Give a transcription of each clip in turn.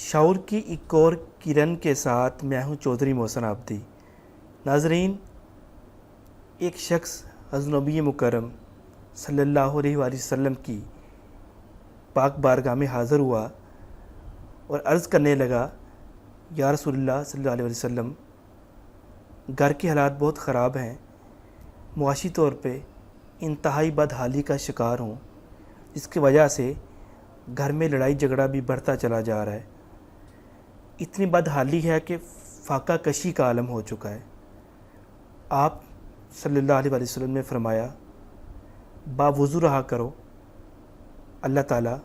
شعور کی ایک اور کرن کے ساتھ میں ہوں چودھری محسن آبدی۔ ناظرین، ایک شخص حضرت نبی مکرم صلی اللہ علیہ وآلہ وسلم کی پاک بارگاہ میں حاضر ہوا اور عرض کرنے لگا، یا رسول اللہ صلی اللہ علیہ وسلم، گھر کے حالات بہت خراب ہیں، معاشی طور پہ انتہائی بدحالی کا شکار ہوں، جس کی وجہ سے گھر میں لڑائی جھگڑا بھی بڑھتا چلا جا رہا ہے۔ اتنی بدحالی ہے کہ فاقہ کشی کا عالم ہو چکا ہے۔ آپ صلی اللہ علیہ وسلم نے فرمایا، باوضو رہا کرو، اللہ تعالیٰ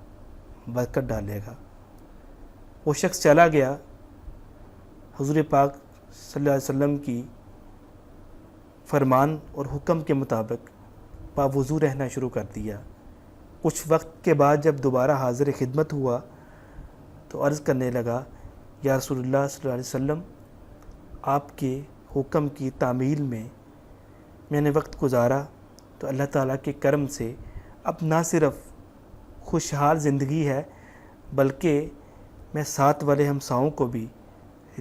برکت ڈالے گا۔ وہ شخص چلا گیا، حضور پاک صلی اللہ علیہ وسلم کی فرمان اور حکم کے مطابق باوضو رہنا شروع کر دیا۔ کچھ وقت کے بعد جب دوبارہ حاضر خدمت ہوا تو عرض کرنے لگا، یا رسول اللہ صلی اللہ علیہ وسلم، آپ کے حکم کی تعمیل میں نے وقت گزارا تو اللہ تعالیٰ کے کرم سے اب نہ صرف خوشحال زندگی ہے بلکہ میں ساتھ والے ہمساؤں کو بھی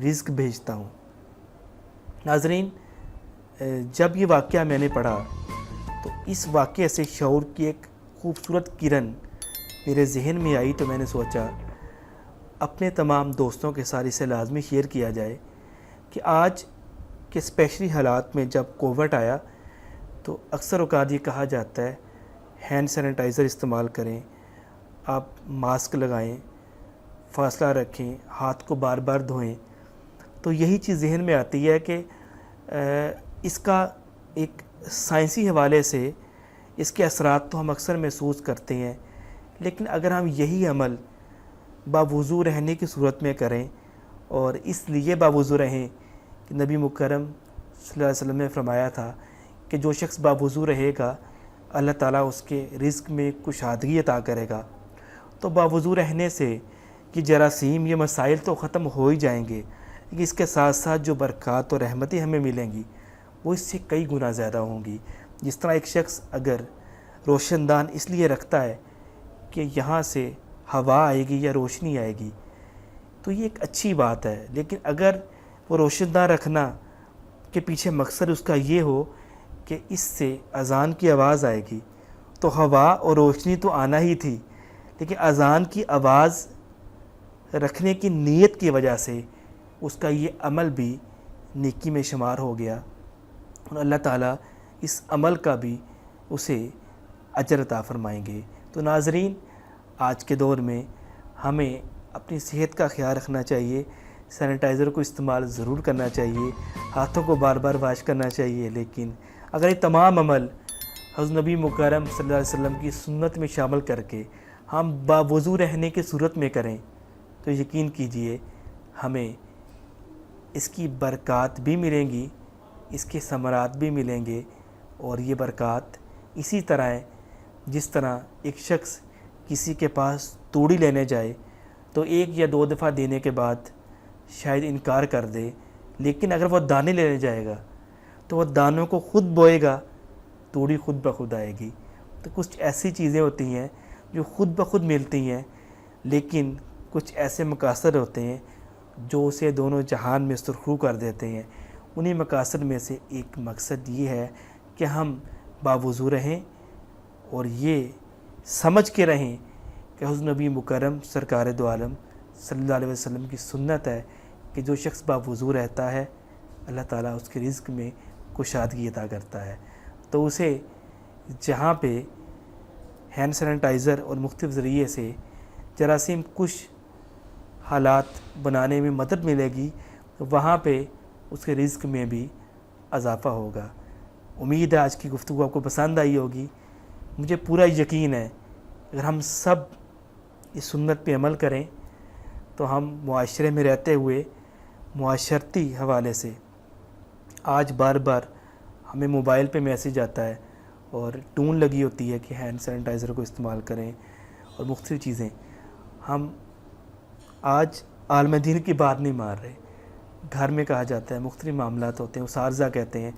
رزق بھیجتا ہوں۔ ناظرین، جب یہ واقعہ میں نے پڑھا تو اس واقعے سے شعور کی ایک خوبصورت کرن میرے ذہن میں آئی، تو میں نے سوچا اپنے تمام دوستوں کے ساتھ اسے لازمی شیئر کیا جائے کہ آج کے اسپیشلی حالات میں جب کووڈ آیا تو اکثر اوقات یہ کہا جاتا ہے ہینڈ سینیٹائزر استعمال کریں، آپ ماسک لگائیں، فاصلہ رکھیں، ہاتھ کو بار بار دھوئیں۔ تو یہی چیز ذہن میں آتی ہے کہ اس کا ایک سائنسی حوالے سے اس کے اثرات تو ہم اکثر محسوس کرتے ہیں، لیکن اگر ہم یہی عمل باوضو رہنے کی صورت میں کریں، اور اس لیے باوضو رہیں کہ نبی مکرم صلی اللہ علیہ وسلم نے فرمایا تھا کہ جو شخص باوضو رہے گا اللہ تعالیٰ اس کے رزق میں کشادگی عطا کرے گا۔ تو باوضو رہنے سے یہ جراثیم، یہ مسائل تو ختم ہو ہی جائیں گے، لیکن اس کے ساتھ ساتھ جو برکات اور رحمتیں ہمیں ملیں گی وہ اس سے کئی گنا زیادہ ہوں گی۔ جس طرح ایک شخص اگر روشن دان اس لیے رکھتا ہے کہ یہاں سے ہوا آئے گی یا روشنی آئے گی تو یہ ایک اچھی بات ہے، لیکن اگر وہ روشن دان رکھنا کے پیچھے مقصد اس کا یہ ہو کہ اس سے اذان کی آواز آئے گی، تو ہوا اور روشنی تو آنا ہی تھی، لیکن اذان کی آواز رکھنے کی نیت کی وجہ سے اس کا یہ عمل بھی نیکی میں شمار ہو گیا اور اللہ تعالیٰ اس عمل کا بھی اسے اجر عطا فرمائیں گے۔ تو ناظرین، آج کے دور میں ہمیں اپنی صحت کا خیال رکھنا چاہیے، سینیٹائزر کو استعمال ضرور کرنا چاہیے، ہاتھوں کو بار بار واش کرنا چاہیے، لیکن اگر یہ تمام عمل حضرت نبی مکرم صلی اللہ علیہ وسلم کی سنت میں شامل کر کے ہم باوضو رہنے کی صورت میں کریں تو یقین کیجئے ہمیں اس کی برکات بھی ملیں گی، اس کے ثمرات بھی ملیں گے، اور یہ برکات اسی طرح ہے جس طرح ایک شخص کسی کے پاس توڑی لینے جائے تو ایک یا دو دفعہ دینے کے بعد شاید انکار کر دے، لیکن اگر وہ دانے لینے جائے گا تو وہ دانوں کو خود بوئے گا، توڑی خود بخود آئے گی۔ تو کچھ ایسی چیزیں ہوتی ہیں جو خود بخود ملتی ہیں، لیکن کچھ ایسے مقاصد ہوتے ہیں جو اسے دونوں جہان میں سرخرو کر دیتے ہیں۔ انہی مقاصد میں سے ایک مقصد یہ ہے کہ ہم باوضو رہیں اور یہ سمجھ کے رہیں کہ حضرت نبی مکرم سرکار دو عالم صلی اللہ علیہ وسلم کی سنت ہے کہ جو شخص باوضو رہتا ہے اللہ تعالیٰ اس کے رزق میں کشادگی عطا کرتا ہے۔ تو اسے جہاں پہ ہینڈ سینیٹائزر اور مختلف ذریعے سے جراثیم کش حالات بنانے میں مدد ملے گی، وہاں پہ اس کے رزق میں بھی اضافہ ہوگا۔ امید ہے آج کی گفتگو آپ کو پسند آئی ہوگی۔ مجھے پورا یقین ہے اگر ہم سب اس سنت پہ عمل کریں تو ہم معاشرے میں رہتے ہوئے معاشرتی حوالے سے آج بار بار ہمیں موبائل پہ میسیج آتا ہے اور ٹون لگی ہوتی ہے کہ ہینڈ سینیٹائزر کو استعمال کریں اور مختلف چیزیں، ہم آج عالم دین کی بات نہیں مار رہے۔ گھر میں کہا جاتا ہے، مختلف معاملات ہوتے ہیں، اساتذہ کہتے ہیں،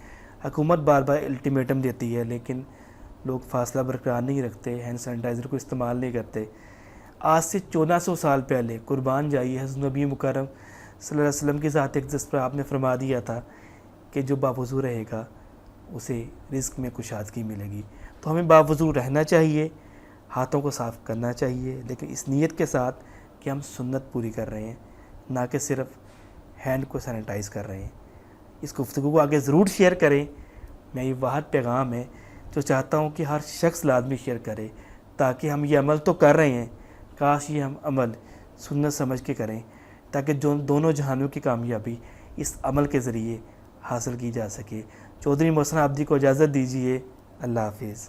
حکومت بار بار الٹیمیٹم دیتی ہے، لیکن لوگ فاصلہ برقرار نہیں رکھتے، ہینڈ سینیٹائزر کو استعمال نہیں کرتے۔ آج سے 1400 سال پہلے قربان جائیے حضرت نبی مکرم صلی اللہ علیہ وسلم کی ذات اقدس پر آپ نے فرما دیا تھا کہ جو باوضو رہے گا اسے رزق میں کشادگی ملے گی. تو ہمیں باوضو رہنا چاہیے, ہاتھوں کو صاف کرنا چاہیے, لیکن اس نیت کے ساتھ کہ ہم سنت پوری کر رہے ہیں, نہ کہ صرف ہینڈ کو سینیٹائز کر رہے ہیں. اس گفتگو کو آگے ضرور شیئر کریں. میں یہ واحد پیغام ہے جو چاہتا ہوں کہ ہر شخص لازمی شیئر کرے, تاکہ ہم یہ عمل تو کر رہے ہیں, کاش یہ ہم عمل سنت سمجھ کے کریں, تاکہ جو دونوں جہانوں کی کامیابی اس عمل کے ذریعے حاصل کی جا سکے. چودھری محسن عابدی کو اجازت دیجیے. اللہ حافظ.